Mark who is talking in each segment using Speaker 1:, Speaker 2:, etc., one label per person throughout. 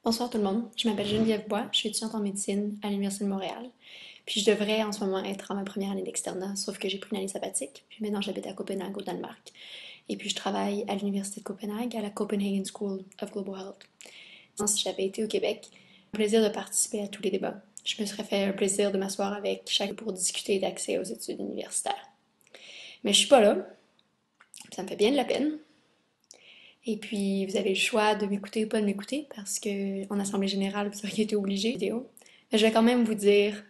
Speaker 1: Bonsoir tout le monde, je m'appelle Geneviève Bois, je suis étudiante en médecine à l'Université de Montréal. Puis je devrais en ce moment être en ma première année d'externat, sauf que j'ai pris une année sabbatique, puis maintenant j'habite à Copenhague au Danemark. Et puis je travaille à l'Université de Copenhague, à la Copenhagen School of Global Health. Si j'avais été au Québec, un plaisir de participer à tous les débats. Je me serais fait un plaisir de m'asseoir avec chacun pour discuter d'accès aux études universitaires. Mais je suis pas là, ça me fait bien de la peine. Et puis, vous avez le choix de m'écouter ou pas de m'écouter parce que en assemblée générale, vous auriez été obligé vidéo. Mais je vais quand même vous dire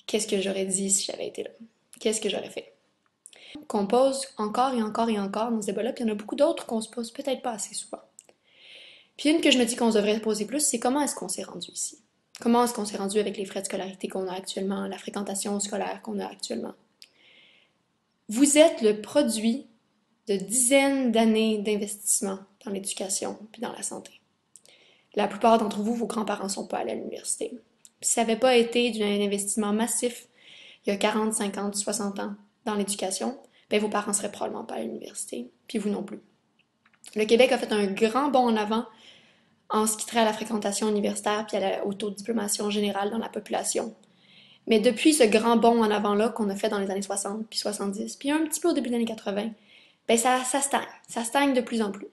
Speaker 1: qu'est-ce que j'aurais dit si j'avais été là. Qu'est-ce que j'aurais fait. Qu'on pose encore et encore et encore dans ce débat-là, puis il y en a beaucoup d'autres qu'on se pose peut-être pas assez souvent. Puis une que je me dis qu'on devrait poser plus, c'est comment est-ce qu'on s'est rendu ici? Comment est-ce qu'on s'est rendu avec les frais de scolarité qu'on a actuellement, la fréquentation scolaire qu'on a actuellement? Vous êtes le produit de dizaines d'années d'investissement dans l'éducation puis dans la santé. La plupart d'entre vous, vos grands-parents ne sont pas allés à l'université. Si ça n'avait pas été d'un investissement massif il y a 40, 50, 60 ans dans l'éducation, ben vos parents ne seraient probablement pas à l'université, puis vous non plus. Le Québec a fait un grand bond en avant en ce qui trait à la fréquentation universitaire puis au taux de diplomation générale dans la population. Mais depuis ce grand bond en avant-là qu'on a fait dans les années 60 puis 70, puis un petit peu au début des années 80, ben ça stagne de plus en plus.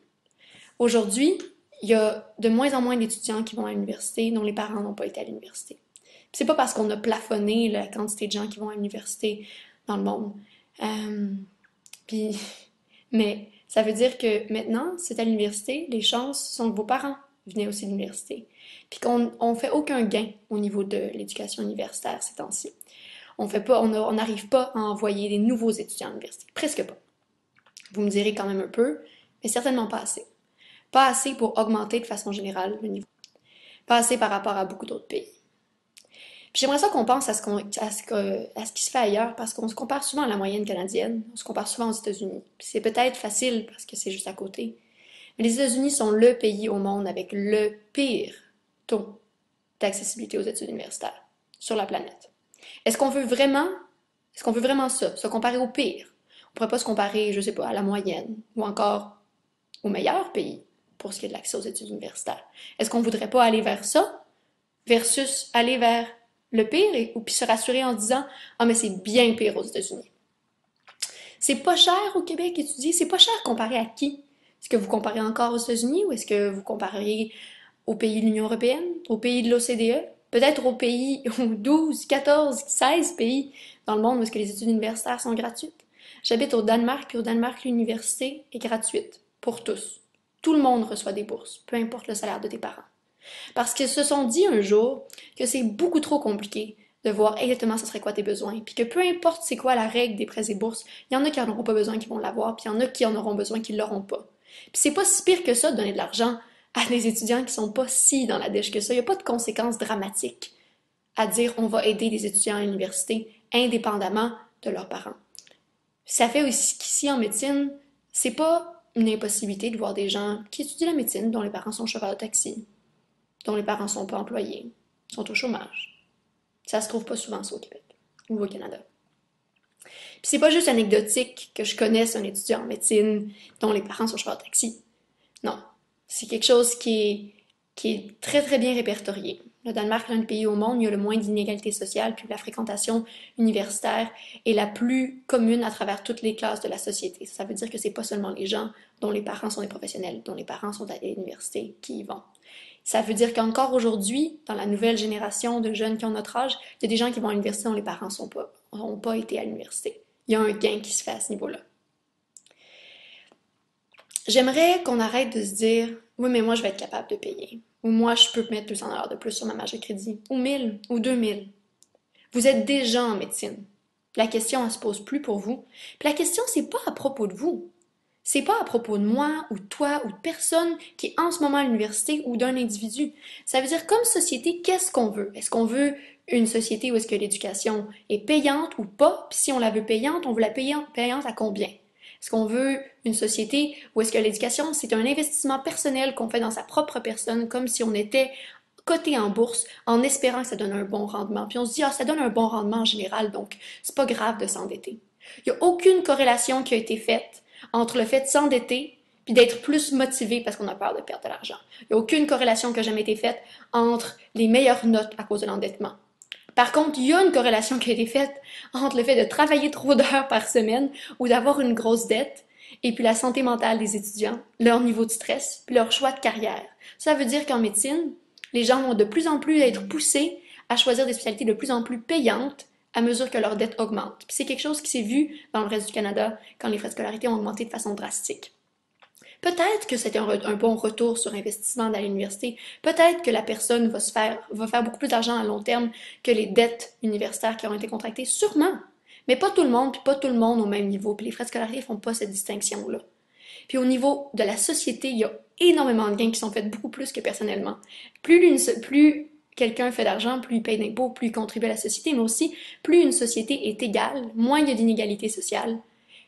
Speaker 1: Aujourd'hui, il y a de moins en moins d'étudiants qui vont à l'université dont les parents n'ont pas été à l'université. C'est pas parce qu'on a plafonné la quantité de gens qui vont à l'université dans le monde. Euh, puis, mais ça veut dire que maintenant, c'est à l'université, les chances sont que vos parents venaient aussi à l'université. Puis qu'on fait aucun gain au niveau de l'éducation universitaire ces temps-ci. On n'arrive pas à envoyer des nouveaux étudiants à l'université. Presque pas. Vous me direz quand même un peu, mais certainement pas assez. Pas assez pour augmenter de façon générale le niveau. Pas assez par rapport à beaucoup d'autres pays. Puis j'aimerais ça qu'on pense à ce qui se fait ailleurs, parce qu'on se compare souvent à la moyenne canadienne, on se compare souvent aux États-Unis. Puis c'est peut-être facile parce que c'est juste à côté. Mais les États-Unis sont le pays au monde avec le pire taux d'accessibilité aux études universitaires sur la planète. Est-ce qu'on veut vraiment ça, se comparer au pire? On pourrait pas se comparer, je sais pas, à la moyenne ou encore au meilleur pays pour ce qui est de l'accès aux études universitaires. Est-ce qu'on voudrait pas aller vers ça versus aller vers le pire ou puis se rassurer en disant ah mais c'est bien pire aux États-Unis. C'est pas cher au Québec étudier, c'est pas cher comparé à qui? Est-ce que vous comparez encore aux États-Unis ou est-ce que vous compareriez aux pays de l'Union européenne, aux pays de l'OCDE, peut-être aux pays, aux 12, 14, 16 pays dans le monde où est-ce que les études universitaires sont gratuites? J'habite au Danemark, puis au Danemark, l'université est gratuite pour tous. Tout le monde reçoit des bourses, peu importe le salaire de tes parents. Parce qu'ils se sont dit un jour que c'est beaucoup trop compliqué de voir exactement ce serait quoi tes besoins, puis que peu importe c'est quoi la règle des prêts et bourses, il y en a qui en auront pas besoin qui vont l'avoir, puis il y en a qui en auront besoin qui l'auront pas. Puis c'est pas si pire que ça de donner de l'argent à des étudiants qui sont pas si dans la dèche que ça. Il n'y a pas de conséquences dramatiques à dire on va aider les étudiants à l'université indépendamment de leurs parents. Ça fait aussi qu'ici en médecine, c'est pas une impossibilité de voir des gens qui étudient la médecine dont les parents sont chauffeurs de taxi, dont les parents sont pas employés, sont au chômage. Ça se trouve pas souvent ça au Québec ou au Canada. Puis c'est pas juste anecdotique que je connaisse un étudiant en médecine dont les parents sont chauffeurs de taxi. Non, c'est quelque chose qui est très très bien répertorié. Le Danemark est l'un des pays au monde où il y a le moins d'inégalités sociales, puis la fréquentation universitaire est la plus commune à travers toutes les classes de la société. Ça veut dire que c'est pas seulement les gens dont les parents sont des professionnels, dont les parents sont à l'université qui y vont. Ça veut dire qu'encore aujourd'hui, dans la nouvelle génération de jeunes qui ont notre âge, il y a des gens qui vont à l'université dont les parents n'ont pas été à l'université. Il y a un gain qui se fait à ce niveau-là. J'aimerais qu'on arrête de se dire oui, mais moi, je vais être capable de payer. Ou moi, je peux mettre 200 $ de plus sur ma marge de crédit. Ou 1000 ou 2000. Vous êtes déjà en médecine. La question, elle se pose plus pour vous. Puis la question, c'est pas à propos de vous. C'est pas à propos de moi ou de toi ou de personne qui est en ce moment à l'université ou d'un individu. Ça veut dire comme société, qu'est-ce qu'on veut? Est-ce qu'on veut une société où est-ce que l'éducation est payante ou pas? Puis si on la veut payante, on veut la payante à combien? Est-ce qu'on veut une société où est-ce que l'éducation, c'est un investissement personnel qu'on fait dans sa propre personne, comme si on était coté en bourse, en espérant que ça donne un bon rendement. Puis on se dit, ah, ça donne un bon rendement en général, donc c'est pas grave de s'endetter. Il n'y a aucune corrélation qui a été faite entre le fait de s'endetter puis d'être plus motivé parce qu'on a peur de perdre de l'argent. Il n'y a aucune corrélation qui a jamais été faite entre les meilleures notes à cause de l'endettement. Par contre, il y a une corrélation qui a été faite entre le fait de travailler trop d'heures par semaine ou d'avoir une grosse dette et puis la santé mentale des étudiants, leur niveau de stress, puis leur choix de carrière. Ça veut dire qu'en médecine, les gens vont de plus en plus être poussés à choisir des spécialités de plus en plus payantes à mesure que leur dette augmente. Puis c'est quelque chose qui s'est vu dans le reste du Canada quand les frais de scolarité ont augmenté de façon drastique. Peut-être que c'était un bon retour sur investissement dans l'université. Peut-être que la personne va faire beaucoup plus d'argent à long terme que les dettes universitaires qui ont été contractées. Sûrement. Mais pas tout le monde, puis pas tout le monde au même niveau. Puis les frais de scolarité font pas cette distinction-là. Puis au niveau de la société, il y a énormément de gains qui sont faits beaucoup plus que personnellement. Plus quelqu'un fait d'argent, plus il paye d'impôts, plus il contribue à la société, mais aussi plus une société est égale, moins il y a d'inégalités sociales.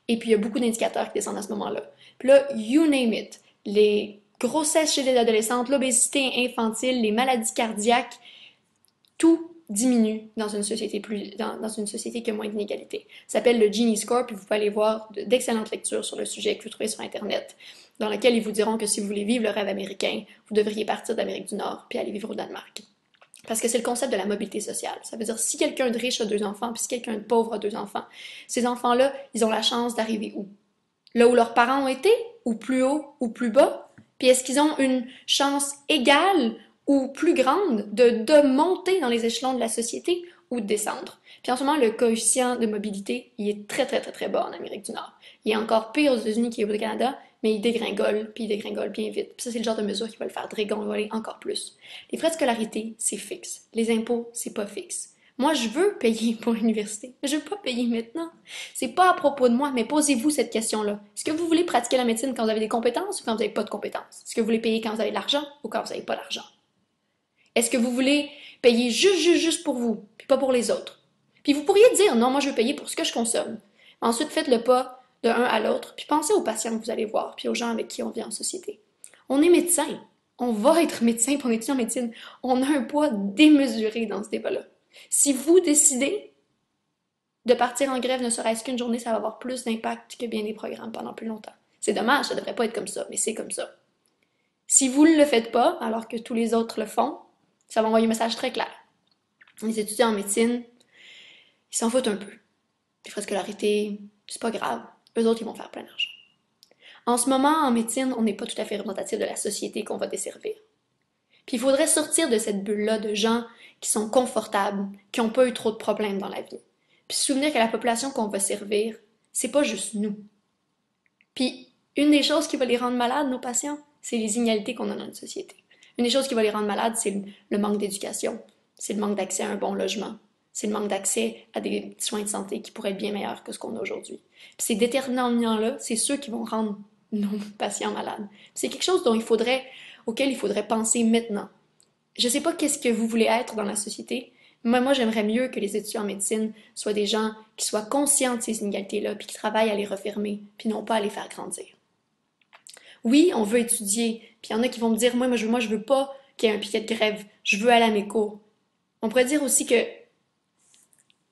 Speaker 1: Et puis il y a beaucoup d'indicateurs qui descendent à ce moment-là. Puis là, you name it, les grossesses chez les adolescentes, l'obésité infantile, les maladies cardiaques, tout diminue dans une société dans une société qui a moins d'inégalités. Ça s'appelle le Gini Score, puis vous pouvez aller voir d'excellentes lectures sur le sujet que vous trouvez sur Internet, dans lesquelles ils vous diront que si vous voulez vivre le rêve américain, vous devriez partir d'Amérique du Nord puis aller vivre au Danemark. Parce que c'est le concept de la mobilité sociale. Ça veut dire si quelqu'un de riche a 2 enfants, puis si quelqu'un de pauvre a 2 enfants, ces enfants-là, ils ont la chance d'arriver où? Là où leurs parents ont été? Ou plus haut? Ou plus bas? Puis est-ce qu'ils ont une chance égale ou plus grande de monter dans les échelons de la société ou de descendre? Puis en ce moment, le coefficient de mobilité, il est très, très, très, très bas en Amérique du Nord. Il est encore pire aux États-Unis qu'il est au Canada, mais il dégringole, puis il dégringole bien vite. Puis ça, c'est le genre de mesure qui va le faire dégringoler encore plus. Les frais de scolarité, c'est fixe. Les impôts, c'est pas fixe. Moi, je veux payer pour l'université, mais je veux pas payer maintenant. C'est pas à propos de moi, mais posez-vous cette question-là. Est-ce que vous voulez pratiquer la médecine quand vous avez des compétences ou quand vous n'avez pas de compétences? Est-ce que vous voulez payer quand vous avez de l'argent ou quand vous n'avez pas d'argent? Est-ce que vous voulez payer juste pour vous, puis pas pour les autres? Puis vous pourriez dire, non, moi je veux payer pour ce que je consomme. Ensuite, faites le pas de un à l'autre, puis pensez aux patients que vous allez voir, puis aux gens avec qui on vit en société. On est médecin. On va être médecin, puis on étudie en médecine. On a un poids démesuré dans ce débat-là. Si vous décidez de partir en grève ne serait-ce qu'une journée, ça va avoir plus d'impact que bien des programmes pendant plus longtemps. C'est dommage, ça devrait pas être comme ça, mais c'est comme ça. Si vous ne le faites pas, alors que tous les autres le font, ça va envoyer un message très clair. Les étudiants en médecine, ils s'en foutent un peu. Les frais de scolarité, c'est pas grave. Eux autres, ils vont faire plein d'argent. En ce moment, en médecine, on n'est pas tout à fait représentatif de la société qu'on va desservir. Puis il faudrait sortir de cette bulle-là de gens qui sont confortables, qui n'ont pas eu trop de problèmes dans la vie. Puis se souvenir que la population qu'on va servir, c'est pas juste nous. Puis une des choses qui va les rendre malades, nos patients, c'est les inégalités qu'on a dans notre société. Une des choses qui va les rendre malades, c'est le manque d'éducation, c'est le manque d'accès à un bon logement, c'est le manque d'accès à des soins de santé qui pourraient être bien meilleurs que ce qu'on a aujourd'hui. Puis ces déterminants-là, c'est ceux qui vont rendre nos patients malades. C'est quelque chose auquel il faudrait penser maintenant. Je ne sais pas qu'est-ce que vous voulez être dans la société, mais moi j'aimerais mieux que les étudiants en médecine soient des gens qui soient conscients de ces inégalités-là, puis qui travaillent à les refermer, puis non pas à les faire grandir. Oui, on veut étudier, puis il y en a qui vont me dire, moi je veux pas qu'il y ait un piquet de grève, je veux aller à mes cours. On pourrait dire aussi que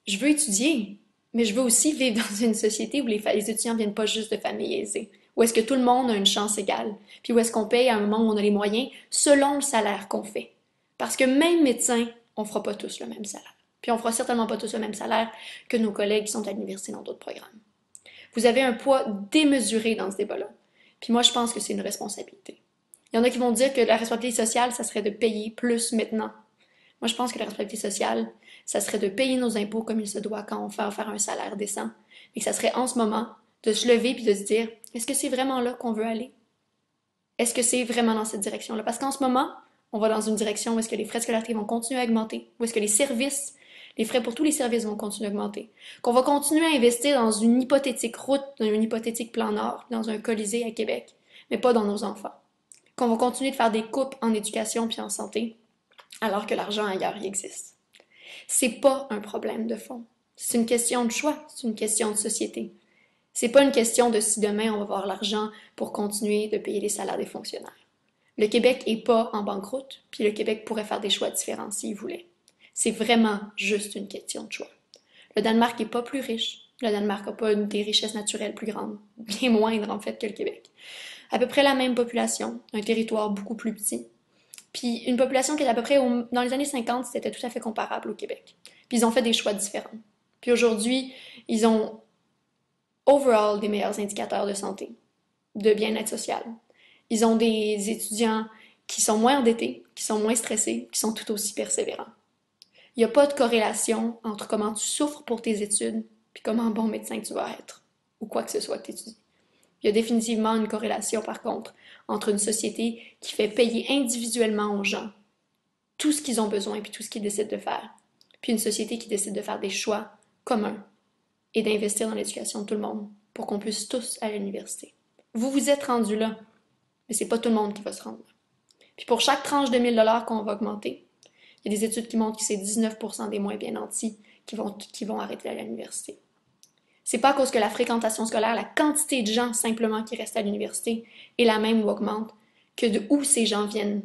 Speaker 1: je veux étudier, mais je veux aussi vivre dans une société où les étudiants viennent pas juste de familles aisées, où est-ce que tout le monde a une chance égale, puis où est-ce qu'on paye à un moment où on a les moyens selon le salaire qu'on fait. Parce que même médecin, on fera pas tous le même salaire. Puis on fera certainement pas tous le même salaire que nos collègues qui sont à l'université dans d'autres programmes. Vous avez un poids démesuré dans ce débat-là. Puis moi, je pense que c'est une responsabilité. Il y en a qui vont dire que la responsabilité sociale, ça serait de payer plus maintenant. Moi, je pense que la responsabilité sociale, ça serait de payer nos impôts comme il se doit quand on fait faire un salaire décent. Et que ça serait en ce moment de se lever puis de se dire, est-ce que c'est vraiment là qu'on veut aller? Est-ce que c'est vraiment dans cette direction-là? Parce qu'en ce moment, on va dans une direction où est-ce que les frais de scolarité vont continuer à augmenter, où est-ce que les frais pour tous les services vont continuer à augmenter, qu'on va continuer à investir dans une hypothétique route, dans un hypothétique plan Nord, dans un Colisée à Québec, mais pas dans nos enfants, qu'on va continuer de faire des coupes en éducation puis en santé, alors que l'argent ailleurs y existe. C'est pas un problème de fond. C'est une question de choix, c'est une question de société. C'est pas une question de si demain on va avoir l'argent pour continuer de payer les salaires des fonctionnaires. Le Québec est pas en banqueroute, puis le Québec pourrait faire des choix différents s'il voulait. C'est vraiment juste une question de choix. Le Danemark est pas plus riche. Le Danemark n'a pas des richesses naturelles plus grandes, bien moindres en fait que le Québec. à peu près la même population, un territoire beaucoup plus petit. Puis une population qui est à peu près, dans les années 50, c'était tout à fait comparable au Québec. Puis ils ont fait des choix différents. Puis aujourd'hui, ils ont overall des meilleurs indicateurs de santé, de bien-être social. Ils ont des étudiants qui sont moins endettés, qui sont moins stressés, qui sont tout aussi persévérants. Il n'y a pas de corrélation entre comment tu souffres pour tes études puis comment bon médecin tu vas être, ou quoi que ce soit que tu étudies. Il y a définitivement une corrélation, par contre, entre une société qui fait payer individuellement aux gens tout ce qu'ils ont besoin puis tout ce qu'ils décident de faire, puis une société qui décide de faire des choix communs et d'investir dans l'éducation de tout le monde pour qu'on puisse tous aller à l'université. Vous vous êtes rendu là, mais c'est pas tout le monde qui va se rendre là. Puis pour chaque tranche de 1000 $ qu'on va augmenter, il y a des études qui montrent que c'est 19% des moins bien nantis qui vont arrêter d'aller à l'université. C'est pas à cause que la fréquentation scolaire, la quantité de gens simplement qui restent à l'université est la même ou augmente, que de où ces gens viennent.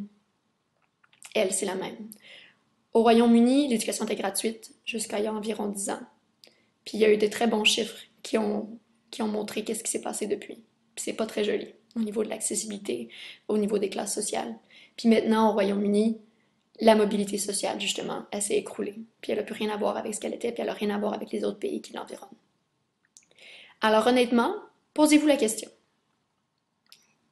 Speaker 1: Elle, c'est la même. Au Royaume-Uni, l'éducation était gratuite jusqu'à il y a environ 10 ans. Puis il y a eu de très bons chiffres qui ont montré qu'est-ce qui s'est passé depuis. Puis c'est pas très joli au niveau de l'accessibilité, au niveau des classes sociales. Puis maintenant, au Royaume-Uni, la mobilité sociale, justement, elle s'est écroulée. Puis elle n'a plus rien à voir avec ce qu'elle était, puis elle n'a rien à voir avec les autres pays qui l'environnent. Alors honnêtement, posez-vous la question.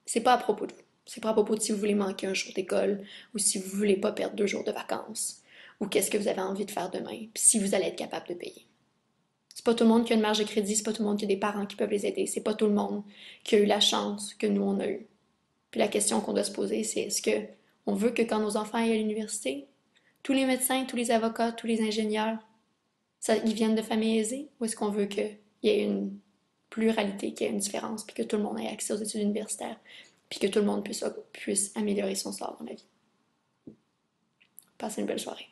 Speaker 1: C'est pas à propos de vous. C'est pas à propos de si vous voulez manquer un jour d'école ou si vous voulez pas perdre 2 jours de vacances ou qu'est-ce que vous avez envie de faire demain, puis si vous allez être capable de payer. C'est pas tout le monde qui a une marge de crédit, c'est pas tout le monde qui a des parents qui peuvent les aider, c'est pas tout le monde qui a eu la chance que nous on a eu. Puis la question qu'on doit se poser, c'est est-ce que on veut que quand nos enfants aillent à l'université, tous les médecins, tous les avocats, tous les ingénieurs, ils viennent de familles aisées, ou est-ce qu'on veut qu'il y ait une pluralité, qu'il y ait une différence, puis que tout le monde ait accès aux études universitaires, puis que tout le monde puisse améliorer son sort dans la vie. Passez une belle soirée.